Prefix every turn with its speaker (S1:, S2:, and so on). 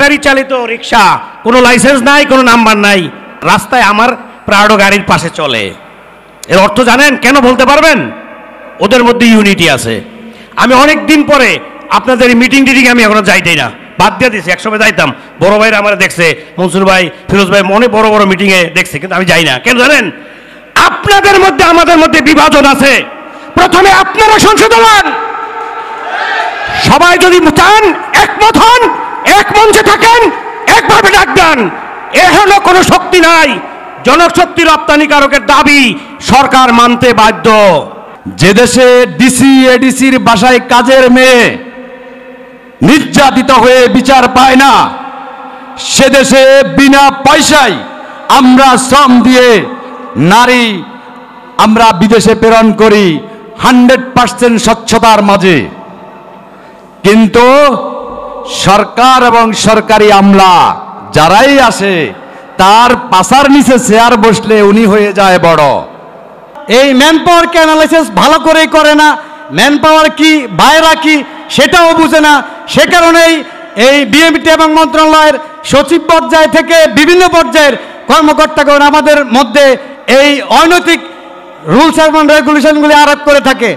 S1: Battery চালিত রিক্সা, কোনো licence নাই, কোনো নাম্বার নাই, রাস্তায় আমার প্রাডো গাড়ির পাশে চলে। এর অর্থ জানেন? কেন বলতে পারবেন? ওদের মধ্যে ইউনিটি আছে। আমি অনেক দিন পরে আপনাদের মিটিং টিটিং আমি এখনো যাইতেই না, বাদ দিয়ে দিয়েছি। একসময় যাইতাম, বড় ভাইরা আমার দেখছে, মনসুর ভাই, ফিরোজ ভাই, অনেক বড় বড় মিটিংয়ে দেখছে, কিন্তু আমি যাই না। কেন জানেন? আপনাদের মধ্যে আমাদের মধ্যে বিভাজন আছে। প্রথমে আপনারা সংশোধন হন, সবাই যদি চান একমত হন, এক মঞ্চে থাকেন, একভাবে ডাক দেন। এখনো কোনো শক্তি নাই। জনশক্তি রপ্তানিকারকের দাবি সরকার মানতে বাধ্য।
S2: যে দেশে ডিসি এডিসির বাসায় কাজের মেয়ে নির্যাতিত হয়ে বিচার পায় না, সে দেশে বিনা পয়সায় আমরা শ্রম দিয়ে নারী আমরা বিদেশে প্রেরণ করি 100% স্বচ্ছতার মাঝে। কিন্তু সরকার এবং সরকারি আমলা যারাই আসে, তার পাশার নিচে চেয়ার বসলে উনি হয়ে যায় বড়।
S3: এই ম্যান পাওয়ারকে অ্যানালাইসিস ভালো করেই করে না, ম্যান পাওয়ার কি বাইরা কি সেটাও বুঝে না। সে কারণেই এই বিএমটি এবং মন্ত্রণালয়ের সচিব পর্যায় থেকে বিভিন্ন পর্যায়ের কর্মকর্তাগণ আমাদের মধ্যে এই অনৈতিক রুলস এবং রেগুলেশনগুলি আরোপ করে থাকে।